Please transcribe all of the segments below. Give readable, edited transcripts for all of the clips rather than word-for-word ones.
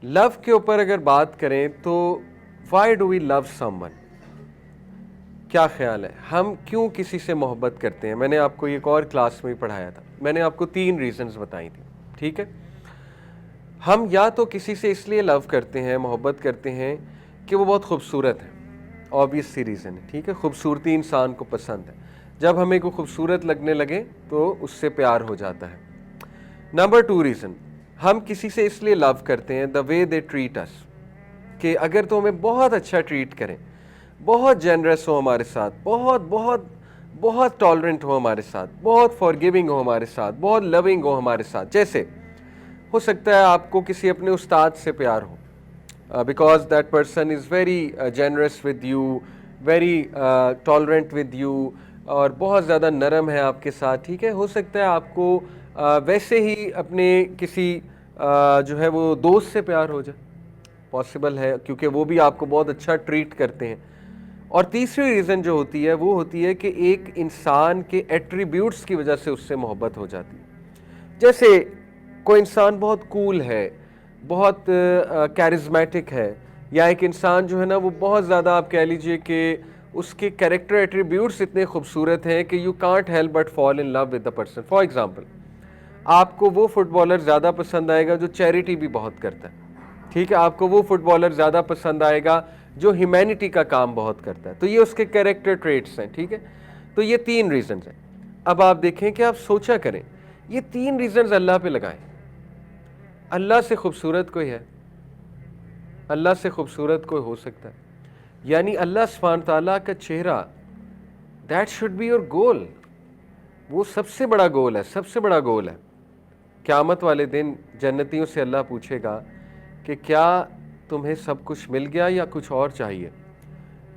لو کے اوپر اگر بات کریں تو why do we love someone ون؟ کیا خیال ہے ہم کیوں کسی سے محبت کرتے ہیں؟ میں نے آپ کو ایک اور کلاس میں پڑھایا تھا، میں نے آپ کو 3 ریزنز بتائی تھی، ٹھیک ہے؟ ہم یا تو کسی سے اس لیے لو کرتے ہیں، محبت کرتے ہیں کہ وہ بہت خوبصورت ہے، آبویس سی ریزن ہے، ٹھیک ہے؟ خوبصورتی انسان کو پسند ہے، جب ہمیں کوئی خوبصورت لگنے لگے تو اس سے پیار ہو جاتا ہے۔ نمبر 2 ریزن، ہم کسی سے اس لیے لو کرتے ہیں دا وے دے ٹریٹ اس، کہ اگر تو ہمیں بہت اچھا ٹریٹ کریں، بہت جنرس ہو ہمارے ساتھ، بہت بہت بہت ٹالرنٹ ہو ہمارے ساتھ، بہت فارگیونگ ہو ہمارے ساتھ، بہت لونگ ہو ہمارے ساتھ، جیسے ہو سکتا ہے آپ کو کسی اپنے استاد سے پیار ہو، because that person is very generous with you, very tolerant with you, اور بہت زیادہ نرم ہے آپ کے ساتھ، ٹھیک ہے؟ ہو سکتا ہے آپ کو ویسے ہی اپنے کسی جو ہے وہ دوست سے پیار ہو جائے، پاسبل ہے، کیونکہ وہ بھی آپ کو بہت اچھا ٹریٹ کرتے ہیں۔ اور تیسری ریزن جو ہوتی ہے وہ ہوتی ہے کہ ایک انسان کے ایٹریبیوٹس کی وجہ سے اس سے محبت ہو جاتی ہے۔ جیسے کوئی انسان بہت کول ہے، بہت کیرزمیٹک ہے، یا ایک انسان جو ہے نا وہ بہت زیادہ آپ کہہ لیجئے کہ اس کے کیریکٹر ایٹریبیوٹس اتنے خوبصورت ہیں کہ you can't help but fall in love with the person. For example, آپ کو وہ فٹ بالر زیادہ پسند آئے گا جو چیریٹی بھی بہت کرتا ہے، ٹھیک ہے؟ آپ کو وہ فٹ بالر زیادہ پسند آئے گا جو ہیومینٹی کا کام بہت کرتا ہے، تو یہ اس کے کیریکٹر ٹریٹس ہیں، ٹھیک ہے؟ تو یہ 3 ریزنز ہیں۔ اب آپ دیکھیں کہ آپ سوچا کریں، یہ 3 ریزنز اللہ پہ لگائیں۔ اللہ سے خوبصورت کوئی ہے؟ اللہ سے خوبصورت کوئی ہو سکتا ہے؟ یعنی اللہ سبحانہ تعالیٰ کا چہرہ، that should be your goal, وہ سب سے بڑا گول ہے، سب سے بڑا گول ہے۔ قیامت والے دن جنتیوں سے اللہ پوچھے گا کہ کیا تمہیں سب کچھ مل گیا یا کچھ اور چاہیے؟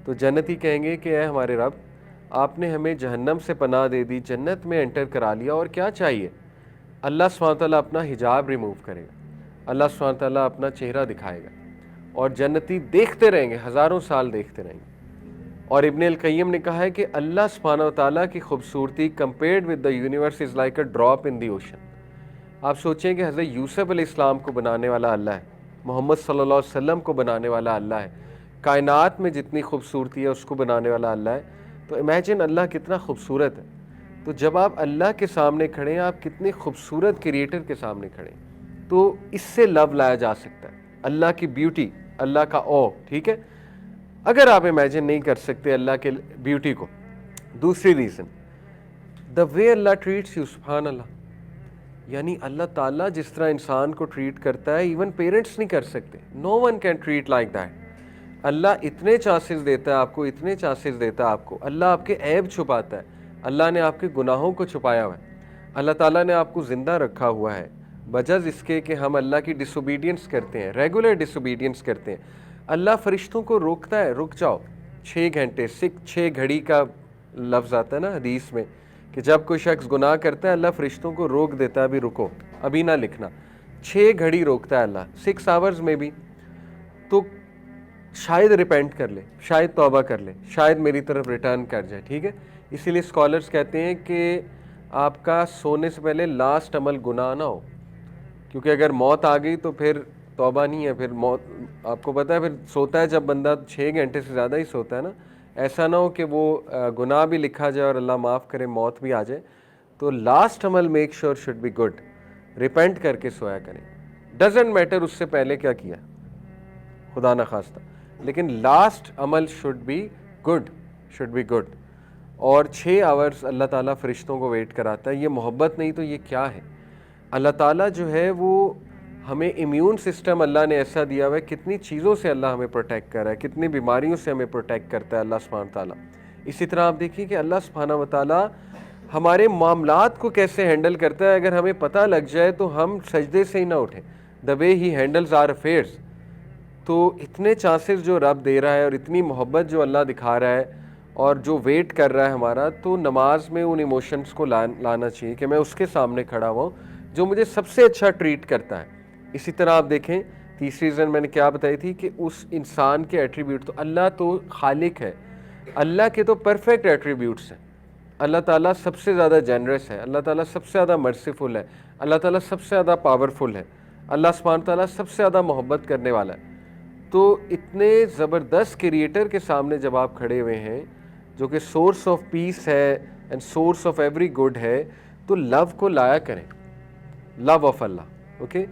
تو جنتی کہیں گے کہ اے ہمارے رب، آپ نے ہمیں جہنم سے پناہ دے دی، جنت میں انٹر کرا لیا، اور کیا چاہیے؟ اللہ سبحانہ تعالیٰ اپنا حجاب ریموو کرے گا، اللہ سبحانہ تعالیٰ اپنا چہرہ دکھائے گا، اور جنتی دیکھتے رہیں گے، ہزاروں سال دیکھتے رہیں گے۔ اور ابن القیم نے کہا ہے کہ اللہ سبحانہ تعالیٰ کی خوبصورتی compared with the universe is like a drop in the ocean. آپ سوچیں کہ حضرت یوسف علیہ السلام کو بنانے والا اللہ ہے، محمد صلی اللہ علیہ وسلم کو بنانے والا اللہ ہے، کائنات میں جتنی خوبصورتی ہے اس کو بنانے والا اللہ ہے، تو امیجن اللہ کتنا خوبصورت ہے۔ تو جب آپ اللہ کے سامنے کھڑے ہیں، آپ کتنے خوبصورت کریٹر کے سامنے کھڑے ہیں، تو اس سے لو لایا جا سکتا ہے، اللہ کی بیوٹی، اللہ کا او، ٹھیک ہے؟ اگر آپ امیجن نہیں کر سکتے اللہ کے بیوٹی کو، دوسری reason, the way Allah traits you, سبحان اللہ، یعنی اللہ تعالیٰ جس طرح انسان کو ٹریٹ کرتا ہے ایون پیرنٹس نہیں کر سکتے، no one can treat like that. اللہ اتنے چانسز دیتا ہے آپ کو، اتنے چانسز دیتا ہے آپ کو، اللہ آپ کے عیب چھپاتا ہے، اللہ نے آپ کے گناہوں کو چھپایا ہوا ہے، اللہ تعالیٰ نے آپ کو زندہ رکھا ہوا ہے، بجز اس کے کہ ہم اللہ کی ڈس اوبیڈینس کرتے ہیں، ریگولر ڈس اوبیڈینس کرتے ہیں۔ اللہ فرشتوں کو روکتا ہے، رک جاؤ 6 گھنٹے، 6 گھڑی کا لفظ آتا ہے نا حدیث میں، کہ جب کوئی شخص گناہ کرتا ہے اللہ فرشتوں کو روک دیتا ہے، ابھی رکو، ابھی نہ لکھنا، 6 گھڑی روکتا ہے اللہ، 6 آورز میں بھی، تو شاید ریپینٹ کر لے، شاید توبہ کر لے، شاید میری طرف ریٹرن کر جائے، ٹھیک ہے؟ اسی لیے اسکالرز کہتے ہیں کہ آپ کا سونے سے پہلے لاسٹ عمل گناہ نہ ہو، کیونکہ اگر موت آ گئی تو پھر توبہ نہیں ہے، پھر موت، آپ کو پتہ ہے پھر سوتا ہے جب بندہ 6 گھنٹے سے زیادہ ہی سوتا ہے نا، ایسا نہ ہو کہ وہ گناہ بھی لکھا جائے اور اللہ معاف کرے موت بھی آ جائے، تو لاسٹ عمل make sure should be good, repent کر کے سویا کریں، ڈزنٹ میٹر اس سے پہلے کیا کیا، خدا نہ خواستہ، لیکن لاسٹ عمل should be good, should be good. اور 6 آورز اللہ تعالیٰ فرشتوں کو ویٹ کراتا ہے، یہ محبت نہیں تو یہ کیا ہے؟ اللہ تعالیٰ جو ہے وہ ہمیں امیون سسٹم اللہ نے ایسا دیا ہوا ہے، کتنی چیزوں سے اللہ ہمیں پروٹیکٹ کر رہا ہے، کتنی بیماریوں سے ہمیں پروٹیکٹ کرتا ہے اللہ سبحانہ تعالیٰ۔ اسی طرح آپ دیکھیے کہ اللہ سبحانہ و تعالیٰ ہمارے معاملات کو کیسے ہینڈل کرتا ہے، اگر ہمیں پتہ لگ جائے تو ہم سجدے سے ہی نہ اٹھیں، دا وے ہی ہینڈلز آر افیئرز۔ تو اتنے چانسز جو رب دے رہا ہے اور اتنی محبت جو اللہ دکھا رہا ہے اور جو ویٹ کر رہا ہے ہمارا، تو نماز میں ان ایموشنز کو لانا چاہیے کہ میں اس کے سامنے کھڑا ہوا ہوں جو مجھے سب سے اچھا ٹریٹ کرتا ہے۔ اسی طرح آپ دیکھیں تیسری ریزن میں نے کیا بتائی تھی، کہ اس انسان کے ایٹریبیوٹ، تو اللہ تو خالق ہے، اللہ کے تو پرفیکٹ ایٹریبیوٹس ہیں، اللہ تعالیٰ سب سے زیادہ جنرس ہے، اللہ تعالیٰ سب سے زیادہ مرسیفل ہے، اللہ تعالیٰ سب سے زیادہ پاورفل ہے، اللہ سبحانہ تعالیٰ سب سے زیادہ محبت کرنے والا ہے. تو اتنے زبردست کریٹر کے سامنے جب آپ کھڑے ہوئے ہیں جو کہ سورس آف پیس ہے and source of every good ہے, تو لو کو لایا کریں, لو آف اللہ. اوکے